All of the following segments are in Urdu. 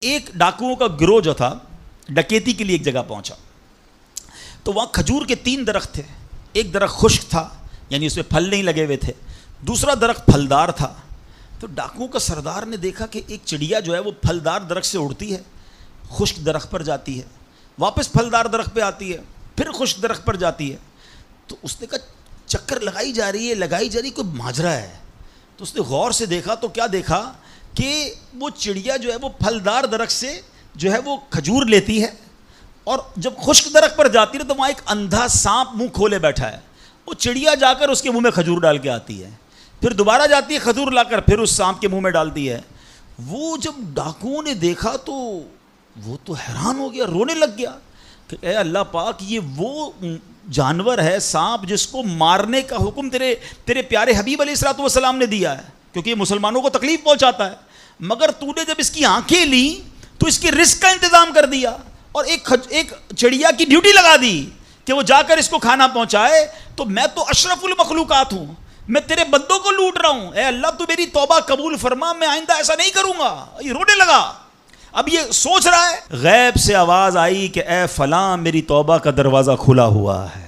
ایک ڈاکوؤں کا گروہ جو تھا ڈکیتی کے لیے ایک جگہ پہنچا تو وہاں کھجور کے 3 درخت تھے. ایک درخت خشک تھا یعنی اس میں پھل نہیں لگے ہوئے تھے, دوسرا درخت پھلدار تھا. تو ڈاکوؤں کا سردار نے دیکھا کہ ایک چڑیا جو ہے وہ پھلدار درخت سے اڑتی ہے, خشک درخت پر جاتی ہے, واپس پھلدار درخت پہ آتی ہے, پھر خشک درخت پر جاتی ہے. تو اس نے کہا چکر لگائی جا رہی ہے, کوئی ماجرا ہے. تو اس نے غور سے دیکھا تو کیا دیکھا کہ وہ چڑیا جو ہے وہ پھلدار درخت سے جو ہے وہ کھجور لیتی ہے, اور جب خشک درخت پر جاتی ہے تو وہاں ایک اندھا سانپ منہ کھولے بیٹھا ہے. وہ چڑیا جا کر اس کے منہ میں کھجور ڈال کے آتی ہے, پھر دوبارہ جاتی ہے کھجور لا کر پھر اس سانپ کے منہ میں ڈالتی ہے. وہ جب ڈاکوؤں نے دیکھا تو وہ تو حیران ہو گیا, رونے لگ گیا کہ اے اللہ پاک, یہ وہ جانور ہے سانپ جس کو مارنے کا حکم تیرے پیارے حبیب علیہ الصلوۃ والسلام نے دیا ہے, کیونکہ یہ مسلمانوں کو تکلیف پہنچاتا ہے. مگر تو نے جب اس کی آنکھیں لی تو اس کے رزق کا انتظام کر دیا اور ایک چڑیا کی ڈیوٹی لگا دی کہ وہ جا کر اس کو کھانا پہنچائے. تو میں تو اشرف المخلوقات ہوں, میں تیرے بندوں کو لوٹ رہا ہوں, اے اللہ تو میری توبہ قبول فرما, میں آئندہ ایسا نہیں کروں گا. یہ رونے لگا. اب یہ سوچ رہا ہے, غیب سے آواز آئی کہ اے فلاں میری توبہ کا دروازہ کھلا ہوا ہے.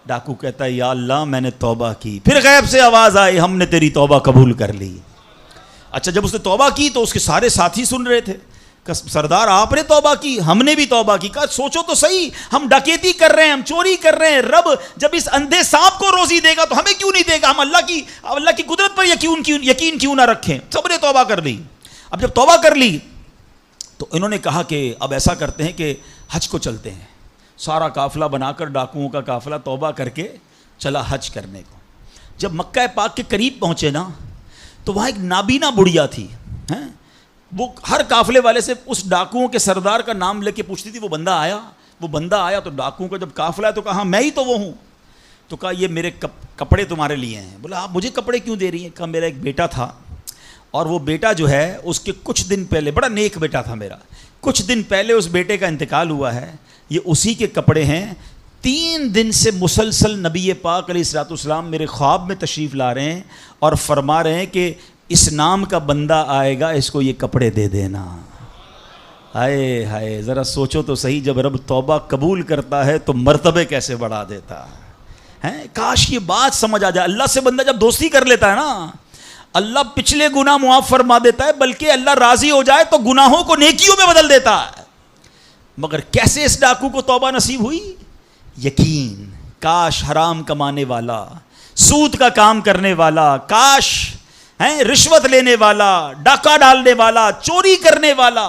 ڈاکو کہتا ہے یا اللہ میں نے توبہ کی. پھر غیب سے آواز آئی ہم نے تیری توبہ قبول کر لی. اچھا جب اس نے توبہ کی تو اس کے سارے ساتھی سن رہے تھے, سردار آپ نے توبہ کی, ہم نے بھی توبہ کی. کہا سوچو تو صحیح, ہم ڈکیتی کر رہے ہیں, ہم چوری کر رہے ہیں, رب جب اس اندھے سانپ کو روزی دے گا تو ہمیں کیوں نہیں دے گا؟ ہم اللہ کی قدرت پر یقین کیوں نہ رکھیں؟ سب نے توبہ کر لی. اب جب توبہ کر لی تو انہوں نے کہا کہ اب ایسا کرتے ہیں کہ حج کو چلتے ہیں. سارا قافلہ بنا کر ڈاکوؤں کا قافلہ توبہ کر کے چلا حج کرنے کو. جب مکہ پاک کے قریب پہنچے نا تو وہاں ایک نابینا بڑھیا تھی, وہ ہر قافلے والے سے اس ڈاکوؤں کے سردار کا نام لے کے پوچھتی تھی. وہ بندہ آیا تو ڈاکوؤں کا جب قافلہ ہے تو کہا میں ہی تو وہ ہوں. تو کہا یہ میرے کپڑے تمہارے لیے ہیں. بولا آپ مجھے کپڑے کیوں دے رہی ہیں؟ کہا میرا ایک بیٹا تھا اور وہ بیٹا جو ہے اس کے کچھ دن پہلے, بڑا نیک بیٹا تھا میرا, کچھ دن پہلے اس بیٹے کا انتقال ہوا ہے, یہ اسی کے کپڑے ہیں. 3 دن سے مسلسل نبی پاک علیہ الصلوۃ والسلام میرے خواب میں تشریف لا رہے ہیں اور فرما رہے ہیں کہ اس نام کا بندہ آئے گا, اس کو یہ کپڑے دے دینا. ہائے ہائے, ذرا سوچو تو صحیح, جب رب توبہ قبول کرتا ہے تو مرتبے کیسے بڑھا دیتا ہے. کاش یہ بات سمجھ آ جائے. اللہ سے بندہ جب دوستی کر لیتا ہے نا, اللہ پچھلے گناہ معاف فرما دیتا ہے, بلکہ اللہ راضی ہو جائے تو گناہوں کو نیکیوں میں بدل دیتا ہے. مگر کیسے اس ڈاکو کو توبہ نصیب ہوئی؟ یقین. کاش حرام کمانے والا, سود کا کام کرنے والا, کاش رشوت لینے والا, ڈاکہ ڈالنے والا, چوری کرنے والا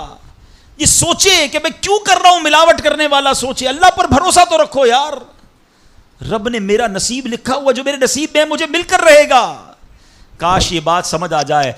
یہ سوچے کہ میں کیوں کر رہا ہوں, ملاوٹ کرنے والا سوچے. اللہ پر بھروسہ تو رکھو یار, رب نے میرا نصیب لکھا ہوا, جو میرے نصیب میں مجھے مل کر رہے گا. کاش یہ بات سمجھ آ جائے.